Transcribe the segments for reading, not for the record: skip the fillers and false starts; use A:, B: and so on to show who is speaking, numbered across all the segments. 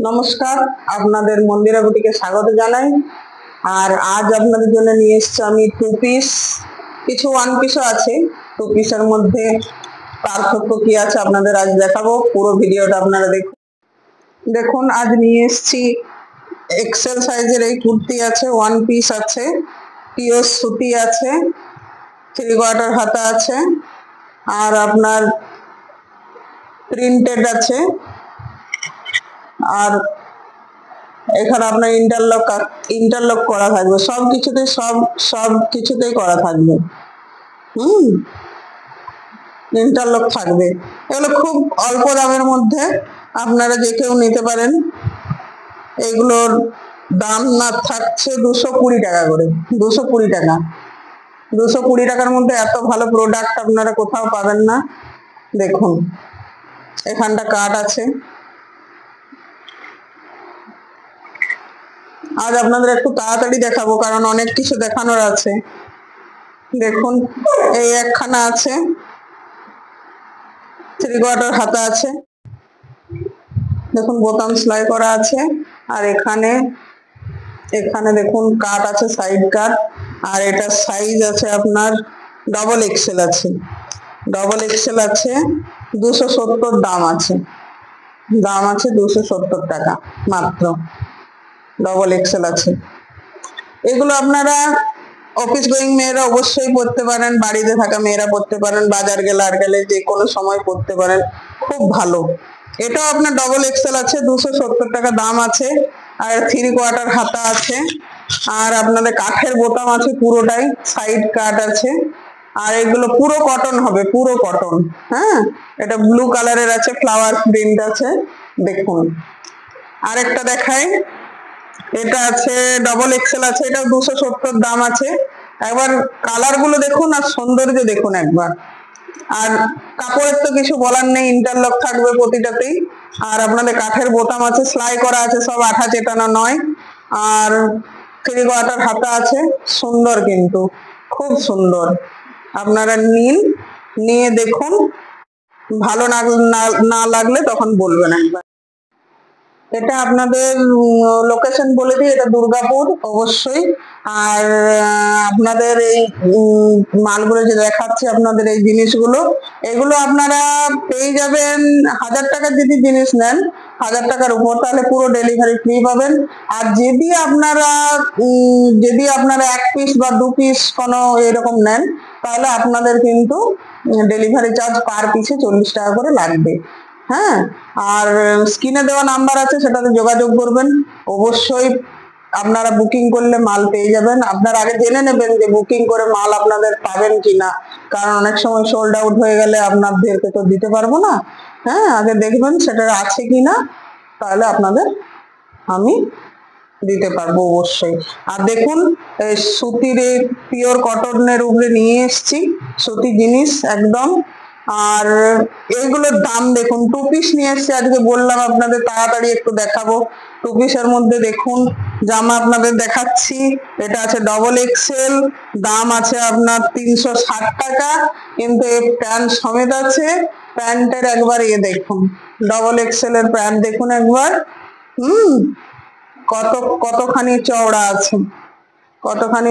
A: নমস্কার, আপনাদের মন্দিরা বুটিকে স্বাগত জানাই। আর আজ আপনাদের জন্য নিয়ে এসেছি আমি টু পিস, কিছু ওয়ান পিসও আছে। টু পিসের মধ্যে পার্থক্য কি আছে আপনাদের আজ দেখাবো। পুরো ভিডিওটা আপনারা দেখুন। আজ নিয়ে এসেছি এক্সেল সাইজের এই কুর্তি আছে, ওয়ান পিস আছে, পিওর সুতি আছে, 3/4 হাতা আছে, আর আপনার প্রিন্টেড আছে। আর এখানে আপনার ইন্টারলক করা থাকবে, সব কিছুতেই করা থাকবে। ইন্টারলক থাকবে। এগুলো খুব অল্প দামের মধ্যে আপনারা যে কেউ নিতে পারেন। এগুলোর দাম না থাকছে 220 টাকা করে। 220 টাকা। 220 টাকার মধ্যে এত ভালো প্রোডাক্ট আপনারা কোথাও পাবেন না। দেখুন, এখানটা কাট আছে। আজ আপনাদের একটু তাড়াতাড়ি দেখাবো কারণ অনেক কিছু দেখানোর আছে। দেখুন, এই একখানা আছে, 3/4 হাতা আছে। দেখুন, বোতাম সেলাই করা আছে। আর এখানে দেখুন কাট আছে, সাইড কাট। আর এটা সাইজ আছে আপনার ডবল এক্সেল আছে। 270 দাম আছে। 270 টাকা মাত্র। ডবল এক্সেল আছে। এগুলো আপনারা অফিস গোয়িং মেয়েরা অবশ্যই পড়তে পারেন, বাড়িতে থাকা মেয়েরা পড়তে পারেন, বাজার গেলে যে কোনো সময় পড়তে পারেন, খুব ভালো। এটাও আপনার ডবল এক্সেল আছে, 270 টাকা দাম আছে। আর 3/4 হাতা আছে। আর আপনাদের কাঠের বোতাম আছে পুরোটাই, সাইড কাট আছে। আর এগুলো পুরো কটন হবে, পুরো কটন। হ্যাঁ, এটা ব্লু কালারের আছে, ফ্লাওয়ার প্রিন্ট আছে। দেখুন, আরেকটা দেখাই। এটা আছে ডবল এক্সেল আছে, এটা 270 দাম আছে। একবার কালার গুলো দেখুন আর সৌন্দর্য দেখুন একবার। আর কাপড়ের তো কিছু বলার নেই, ইন্টারলক থাকবে প্রতিটাতেই। আর আপনাদের কাঠের বোতাম আছে, সেলাই করা আছে, সব আঠা চেটানো নয়। আর 3/4 হাতা আছে। সুন্দর, কিন্তু খুব সুন্দর। আপনারা নিয়ে দেখুন, ভালো না লাগলে তখন বলবেন একবার। এটা আপনাদের লোকেশন বলে দিই, এটা দুর্গাপুর অবশ্যই। আর আপনাদের এই মালগুলো যে দেখাচ্ছি, আপনাদের এই জিনিসগুলো, এগুলো আপনারা পেয়ে যাবেন 1000 টাকার যদি জিনিস নেন, 1000 টাকার উপর, তাহলে পুরো ডেলিভারি ফ্রি পাবেন। আর যদি আপনারা 1 পিস বা 2 পিস কোনো এরকম নেন, তাহলে আপনাদের কিন্তু ডেলিভারি চার্জ পার পিসে 40 টাকা করে লাগবে। হ্যাঁ, আর স্ক্রিনে দেওয়া নাম্বার আছে, সেটাতে যোগাযোগ করবেন। অবশ্যই আপনারা বুকিং করলে মাল পেয়ে যাবেন। আপনারা আগে জেনে নেবেন যে বুকিং করে মাল আপনাদের পাবেন কিনা, কারণ অনেক সময় সোল্ড আউট হয়ে গেলে আপনাদেরকে তো দিতে পারবো না। হ্যাঁ, আগে দেখবেন সেটা আছে কিনা, তাহলে আপনাদের আমি দিতে পারবো অবশ্যই। আর দেখুন, সুতির পিওর কটনের উপরে নিয়ে এসছি, সুতি জিনিস একদম। আর এইগুলোর দাম দেখুন। 2 পিস নিয়ে এসছি আজকে, বললাম আপনাদের তাড়াতাড়ি একটু দেখাবো। 2 পিসের মধ্যে দেখুন, জামা আপনাদের দেখাচ্ছি। এটা আছে ডবল এক্সেল, দাম আছে আপনার 360 টাকা, কিন্তু এই প্যান্ট সমেত আছে। প্যান্টের একবার দেখুন, ডবল এক্সেল এর প্যান্ট দেখুন একবার। কতখানি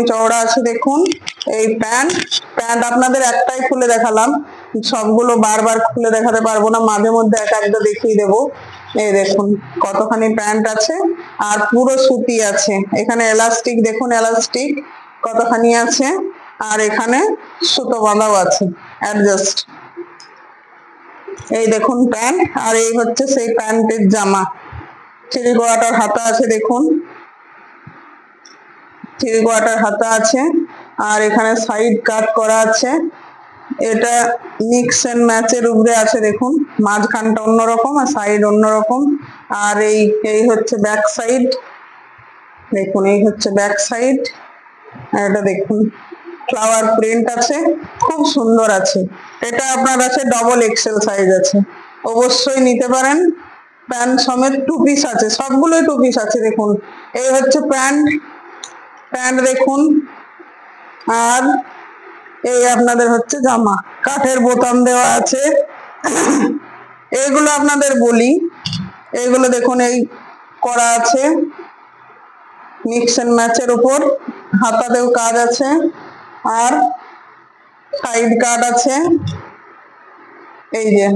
A: চওড়া আছে দেখুন। এই প্যান্ট আপনাদের একটাই খুলে দেখালাম, সবগুলো বারবার খুলে দেখাতে পারবো না, মাঝে মধ্যে একটা দেখিয়ে দেবো। এই দেখুন কতখানি প্যান্ট আছে। আর পুরো সুতি আছে। এখানে এলাস্টিক দেখুন, এলাস্টিক কতখানি আছে। আর এখানে সুতো বাঁধাও আছে, অ্যাডজাস্ট। এই দেখুন প্যান্ট, আর এই হচ্ছে সেই প্যান্টের জামা। 3/4 হাতা আছে, দেখুন 3/4 হাতা আছে। আর এখানে সাইড কাট করা আছে। এটা মিক্স এন্ড ম্যাচের উপরে আছে, দেখুন মাঝখানটা অন্যরকম আর সাইড অন্যরকম। আর এই হচ্ছে ব্যাক সাইড, দেখুন এই হচ্ছে ব্যাক সাইড। এটা দেখুন ফ্লাওয়ার প্রিন্ট আছে, খুব সুন্দর আছে। এটা আপনার আছে ডবল এক্সেল সাইজ আছে, অবশ্যই নিতে পারেন। প্যান্ট সমেত 2 পিস আছে, সবগুলোই 2 পিস আছে। দেখুন এই হচ্ছে প্যান্ট দেখুন। আর এই আপনাদের হচ্ছে জামা, কাঠের বোতাম দেওয়া আছে। এইগুলো আপনাদের বলি, এইগুলো দেখুন, এই করা আছে, মিক্স এন্ড ম্যাচের উপর হাতাতেও কাজ আছে, আর সাইড কাট আছে। এই যে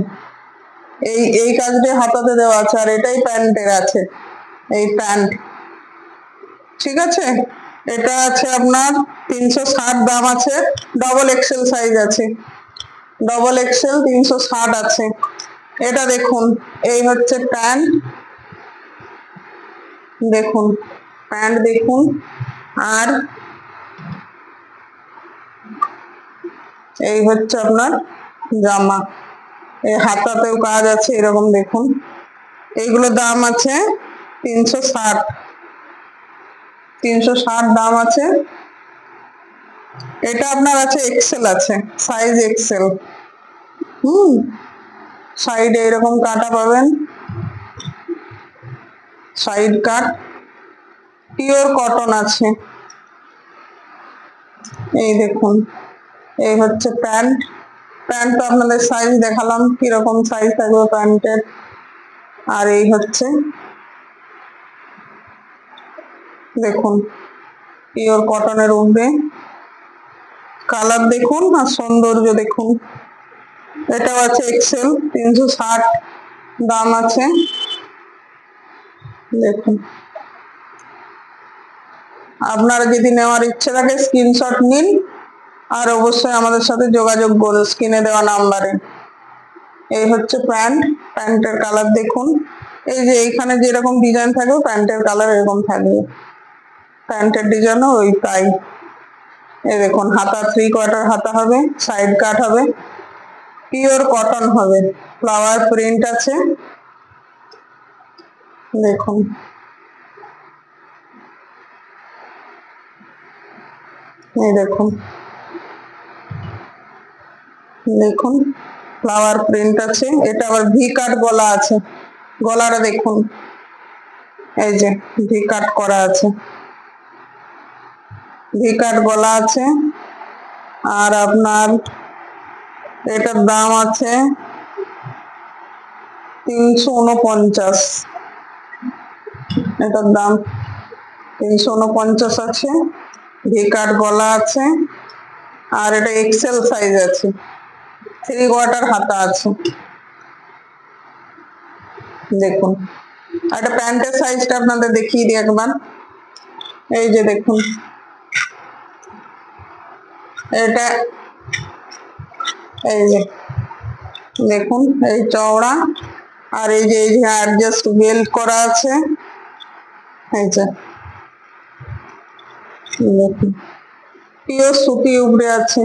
A: এই কাজটা হাতাতে দেওয়া আছে, আর এটাই প্যান্টের আছে, এই প্যান্ট। ঠিক আছে, এটা আছে আপনার 360 দাম আছে, ডবল এক্সেল সাইজ আছে, ডবল এক্সেল 360 আছে। এটা দেখুন, এই হচ্ছে প্যান্ট, দেখুন প্যান্ট দেখুন, আর এই হচ্ছে আপনার জামা, এই হাতাতেও কাজ আছে এরকম দেখুন। এইগুলো দাম আছে 360, 360 দাম আছে। এটা আপনার আছে এক্সেল আছে, সাইজ এক্সেল। সাইডে এরকম কাটা পাবেন, সাইড কাট, পিওর কটন আছে। এই দেখুন, এই হচ্ছে প্যান্ট। প্যান্ট তো আপনাদের সাইজ দেখালাম কিরকম সাইজ থাকবে প্যান্টের। আর এই হচ্ছে দেখুন পিওর কটনের উপরে, কালার দেখুন আর সৌন্দর্য দেখুন। এটাও আছে এক্সেল, 360 দাম আছে। দেখুন, আপনারা যদি নেওয়ার ইচ্ছে থাকে স্ক্রিনশট নিন, আর অবশ্যই আমাদের সাথে যোগাযোগ করুন স্ক্রিনে দেওয়া নাম্বারে। এই হচ্ছে প্যান্ট, প্যান্টের কালার দেখুন। এই যে এইখানে যেরকম ডিজাইন থাকবে প্যান্টের কালার এরকম থাকবে, প্যান্টের ডিজাইনও ওই তাই। এই দেখুন, হাতা 3/4 হাতা হবে, সাইড কাট হবে, পিওর কটন হবে, ফ্লাওয়ার প্রিন্ট আছে। দেখুন, এই দেখুন, দেখুন ফ্লাওয়ার প্রিন্ট আছে। এটা আবার ভি কাট গলা আছে, গলাটা দেখুন, এই যে ভি কাট করা আছে, ভি কাট গলা আছে। আর আপনার এটার দাম আছে 349, এটার দাম 349 আছে, ভি কাট গলা আছে। আর এটা এক্সেল সাইজ আছে, 3/4 হাতা আছে। দেখুন, একটা প্যান্টের সাইজটা আপনাদের দেখিয়ে দিই একবার। এই যে দেখুন, এটা এই যে দেখুন, এই চওড়া, আর এই যে অ্যাডজাস্ট বেল্ট করা আছে। এই যে দেখুন, পিওর সুতি উপরে আছে।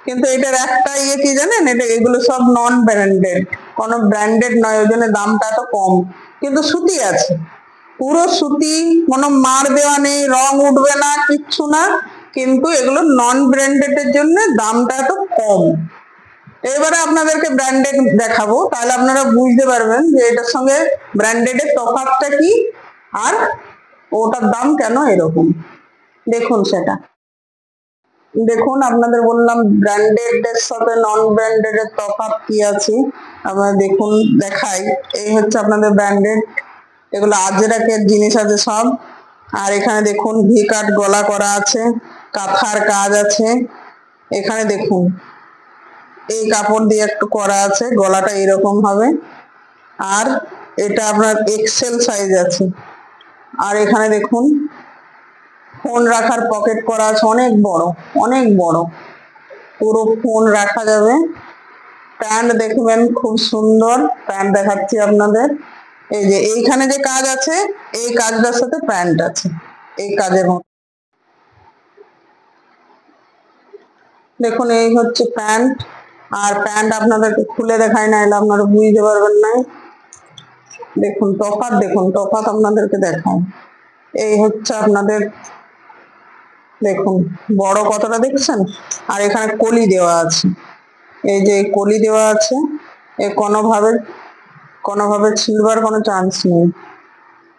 A: কিন্তু এটার একটা ইয়ে কি জানেন, এটা এগুলো সব নন ব্র্যান্ডেড, কোনো ব্র্যান্ডেড নয়, ওই জন্য দামটা এত কম। কিন্তু সুতি আছে, পুরো সুতি, কোনো মার দেওয়া নেই, রং উঠবে না, কিচ্ছু না। কিন্তু এগুলো নন ব্র্যান্ডেড এর জন্য দামটা এত কম। এবারে আপনাদেরকে ব্র্যান্ডেড দেখাবো, তাহলে আপনারা বুঝতে পারবেন যে এটার সঙ্গে ব্র্যান্ডেড এর তফাৎটা কি, আর ওটার দাম কেন এরকম। দেখুন সেটা দেখুন, আপনাদের বললাম ব্র্যান্ডেড এর সাথে নন ব্র্যান্ডেড এর তফাৎ কি আছে। আমরা দেখুন দেখাই, এই হচ্ছে আপনাদের ব্র্যান্ডেড, এগুলো আজরাকের জিনিস আছে সব। আর এখানে দেখুন ভি কাট গলা করা আছে, কাঁথার কাজ আছে। এখানে দেখুন এই কাপড় দিয়ে একটু করা আছে, গলাটা এরকম হবে। আর এটা আপনার এক্সেল সাইজ আছে। আর এখানে দেখুন ফোন রাখার পকেট করা আছে, অনেক বড়, অনেক বড়, পুরো ফোন রাখা যাবে। প্যান্ট দেখবেন খুব সুন্দর, প্যান্ট দেখাচ্ছি আপনাদের। এই যে এইখানে যে কাজ আছে, এই কাজটার সাথে প্যান্ট আছে, এই কাজের মতো। দেখুন, এই হচ্ছে প্যান্ট। আর প্যান্ট আপনাদেরকে খুলে দেখাই না, এলে আপনারা বুঝতে পারবেন না। দেখুন তফাৎ, দেখুন তফাৎ আপনাদেরকে দেখাই। এই হচ্ছে আপনাদের, দেখুন বড় কতটা দেখছেন, আর এখানে কলি দেওয়া আছে। এই যে কলি দেওয়া আছে, এ কোনোভাবে ছিলবার কোনো চান্স নেই।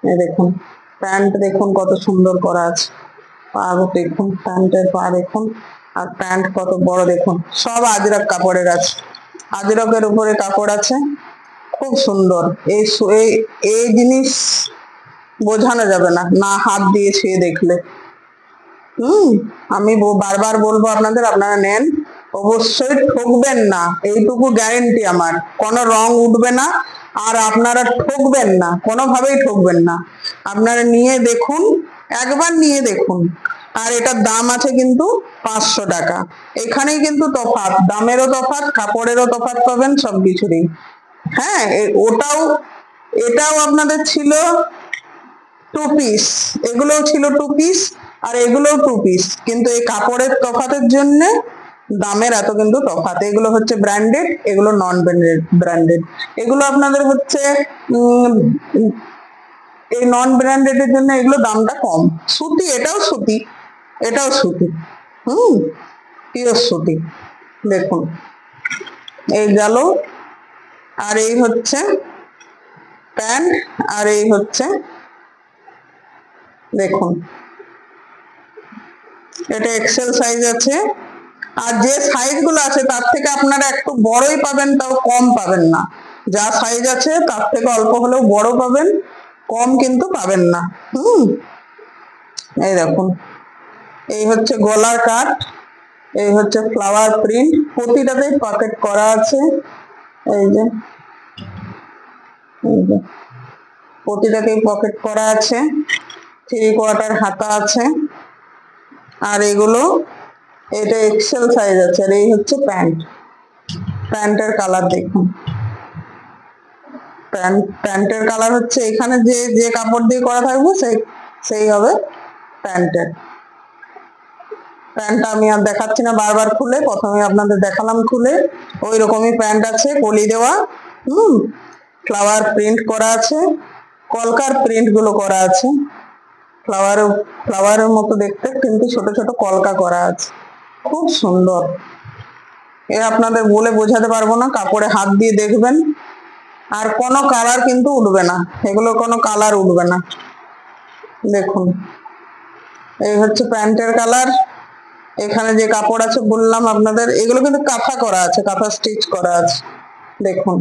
A: এই দেখুন প্যান্ট দেখুন কত সুন্দর করা আছে, পা দেখুন, প্যান্টের পা দেখুন, আর প্যান্ট কত বড় দেখুন। সব আজরাক কাপড়ের আছে, আজরকের উপরে কাপড় আছে, খুব সুন্দর। এই জিনিস বোঝানো যাবে না, না হাত দিয়ে ছুঁয়ে দেখলে। আমি বারবার বলবো আপনাদের, আপনারা নেন, অবশ্যই ঠকবেন না, এইটুকু গ্যারেন্টি আমার। কোনো রং উঠবে না, আর আপনারা ঠকবেন না, কোনোভাবেই ঠকবেন না। আপনারা নিয়ে দেখুন, একবার নিয়ে দেখুন। আর এটার দাম আছে কিন্তু 500 টাকা। এখানেই কিন্তু তফাৎ, দামেরও তফাৎ, কাপড়েরও তফাৎ পাবেন, সবকিছুরই। হ্যাঁ, এটাও আপনাদের ছিল 2 পিস, এগুলোও ছিল 2 পিস, আর এগুলোও 2 পিস, কিন্তু এই কাপড়ের তফাতের জন্য দামের এত কিন্তু তফাৎ। এগুলো হচ্ছে ব্র্যান্ডেড, এগুলো নন ব্র্যান্ডেড। এগুলো আপনাদের হচ্ছে এই নন ব্র্যান্ডেড এর জন্য এগুলো দামটা কম। সুতি, এটাও সুতি, এটাও সুতি, পিওর সুতি। দেখুন, এই গেল, আর এই হচ্ছে প্যান্ট, আর এই হচ্ছে দেখুন, এটা এক্সেল সাইজ আছে। আর যে সাইজ গুলো আছে তার থেকে আপনারা একটু বড়ই পাবেন, তাও কম পাবেন না। যা সাইজ আছে তার থেকে অল্প হলেও বড় পাবেন, কম কিন্তু পাবেন না। এই দেখুন, এই হচ্ছে গলার কাট, এই হচ্ছে ফ্লাওয়ার প্রিন্ট, প্রতিটাতেই পকেট করা আছে। এই যে প্রতিটাতেই পকেট করা আছে, 3/4 হাতা আছে। আর এগুলো, এটা এক্সেল সাইজ আছে। আর এই হচ্ছে প্যান্ট, প্যান্টের কালার দেখুন, প্যান্টের কালার হচ্ছে এখানে যে যে কাপড় দিয়ে করা থাকবে সেই হবে প্যান্টের। প্যান্টটা আমি আর দেখাচ্ছি না বারবার খুলে, প্রথমে আপনাদের দেখালাম খুলে। ওই রকমই প্যান্ট আছে, কলি দেওয়া, ফ্লাওয়ার প্রিন্ট করা আছে, কলকার প্রিন্ট গুলো করা আছে, ফ্লাওয়ারের মতো দেখতে, কিন্তু ছোট ছোট কলকা করা আছে, খুব সুন্দর। এ আপনাদের বলে বোঝাতে পারবো না, কাপড়ে হাত দিয়ে দেখবেন। আর কোনো কালার কিন্তু উঠবে না, এগুলো কোনো কালার উঠবে না। দেখুন, এই হচ্ছে প্যান্টের কালার। এখানে যে কাপড় আছে বললাম আপনাদের, এগুলো কিন্তু কাঁথা করা আছে, কাঁথা স্টিচ করা আছে। দেখুন,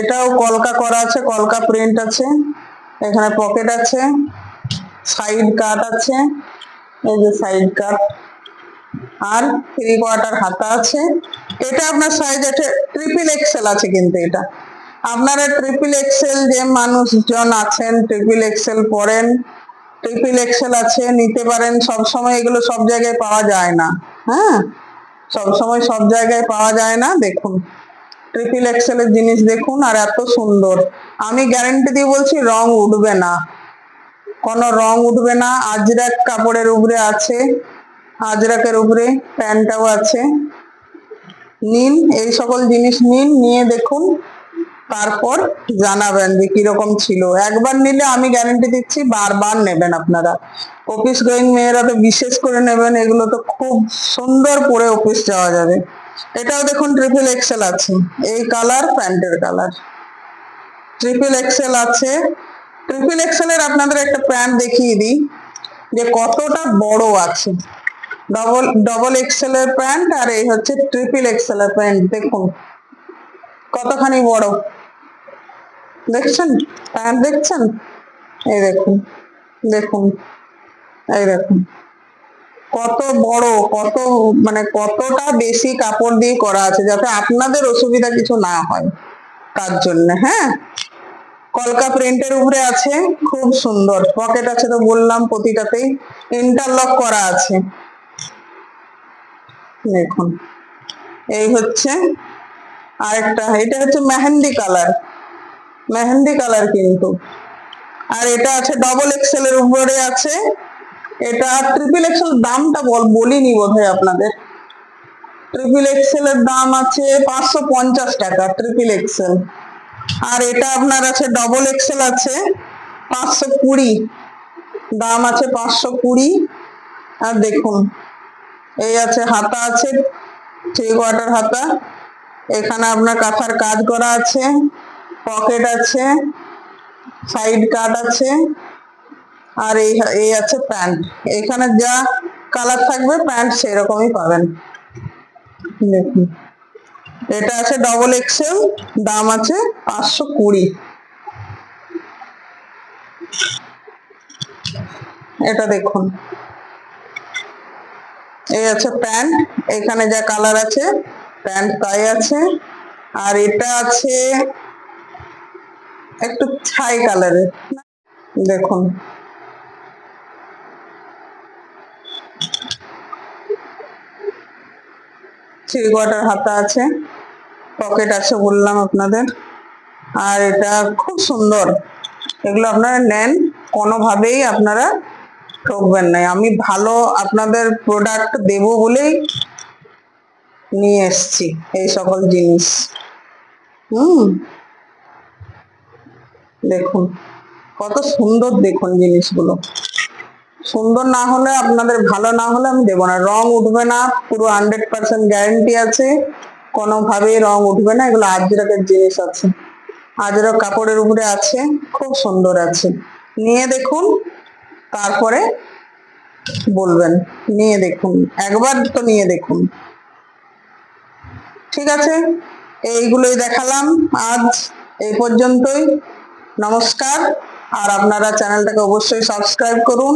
A: এটাও কলকা করা আছে, কলকা প্রিন্ট আছে। এখানে পকেট আছে, সাইড কাট আছে, এই যে সাইড কাট, আর 3/4 হাতা আছে। এটা আপনার সাইজ আছে ট্রিপল এক্সেল আছে, কিন্তু এটা আপনারা ট্রিপল এক্সেল যে মানুষজন আছেন, ট্রিপল এক্সেল পরেন, ট্রিপল এক্সেল আছে, নিতে পারেন। সব সময় এগুলো সব জায়গায় পাওয়া যায় না, সব সময় সব জায়গায় পাওয়া যায় না। দেখুন, ট্রিপল এক্সেল এর জিনিস দেখুন, আর এত সুন্দর। আমি গ্যারান্টি দিয়ে বলছি, রং উঠবে না, কোনো রং উঠবে না। আজরাক কাপড়ের উপরে আছে, আজরাকের উপরে প্যান্টটাও আছে। নিন, এই সকল জিনিস নিন, নিয়ে দেখুন, তারপর জানাবেন যে কিরকম ছিল। একবার নিলে আমি গ্যারান্টি দিচ্ছি বারবার নেবেন আপনারা। অফিস গোয়িং মেয়েরা তো বিশেষ করে নেবেন, এগুলো তো খুব সুন্দর পরে অফিস যাওয়া যাবে। এটাও দেখুন ট্রিপল এক্সেল আছে, এই কালার প্যান্টের কালার, ট্রিপল এক্সেল আছে। ট্রিপল এক্সেল এর আপনাদের একটা প্যান্ট দেখিয়ে দিই যে কতটা বড় আছে। ডবল এক্সেল এর প্যান্ট, আর এই হচ্ছে ট্রিপল এক্সেল এর প্যান্ট। দেখুন কতখানি বড়, দেখছেন প্যান্ট, দেখছেন? এই দেখুন, দেখুন, এই দেখুন কত বড়, কত মানে কতটা বেশি কাপড় দিয়ে করা আছে, যাতে আপনাদের অসুবিধা কিছু না হয় তার জন্য। কলকা প্রিন্টের উপরে আছে, খুব সুন্দর। পকেট আছে তো বললাম, প্রতিটাতেই ইন্টারলক করা আছে। দেখুন, এই হচ্ছে আরেকটা, এটা হচ্ছে মেহেন্দি কালার, মেহেন্দি কালার কিন্তু। আর এটা আছে ডবল এক্সেল এর উপরে আছে। এটা ট্রিপল এক্সেল দামটা বলিনি বোধহয় আপনাদের। ট্রিপল এক্সেল এর দাম আছে 550 টাকা, ট্রিপল এক্সেল। আর এটা আপনার আছে ডবল এক্সেল আছে 520, দাম আছে 520। আর দেখুন, এই আছে হাতা আছে, 3/4 হাতা। এখানে আপনার কাঁথার কাজ করা আছে, পকেট আছে, সাইড কাট আছে। আর এই আছে প্যান্ট, এখানে যা কালার থাকবে প্যান্ট সেরকমই পাবেন। দেখুন, এটা আছে ডবল এক্সেল, দাম আছে 520। এটা দেখুন, এই আছে প্যান্ট, এখানে যা কালার আছে প্যান্ট তাই আছে। আর এটা আছে একটু ছাই কালারের, দেখুন থ্রি কোয়ার্টার হাতা আছে, পকেট আছে বললাম আপনাদের। আর এটা খুব সুন্দর, এগুলো আপনারা নেন, কোনোভাবেই আপনারা ঠকবেন না। আমি ভালো আপনাদের প্রোডাক্ট দেব বলেই নিয়ে এসছি এই সকল জিনিস। দেখুন কত সুন্দর, দেখুন জিনিসগুলো সুন্দর না হলে, আপনাদের ভালো না হলে আমি দেবো না। রং উঠবে না, পুরো 100% গ্যারেন্টি আছে, কোনোভাবেই রং উঠবে না। এগুলো আজরাকের জিনিস আছে, আজরক কাপড়ের উপরে আছে, খুব সুন্দর আছে। নিয়ে দেখুন, তারপরে বলবেন। নিয়ে দেখুন, একবার তো নিয়ে দেখুন। ঠিক আছে, এইগুলোই দেখালাম আজ, এই পর্যন্তই। নমস্কার। আর আপনারা চ্যানেলটাকে অবশ্যই সাবস্ক্রাইব করুন,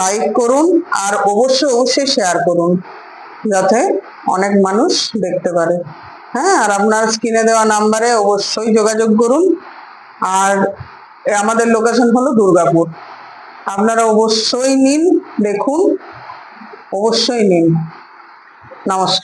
A: লাইক করুন, আর অবশ্যই শেয়ার করুন, যাতে অনেক মানুষ দেখতে পারে। হ্যাঁ, আর আপনার স্ক্রিনে দেওয়া নাম্বারে অবশ্যই যোগাযোগ করুন। আর আমাদের লোকেশন হলো দুর্গাপুর। আপনারা অবশ্যই নিন, দেখুন, অবশ্যই নিন। নমস্কার।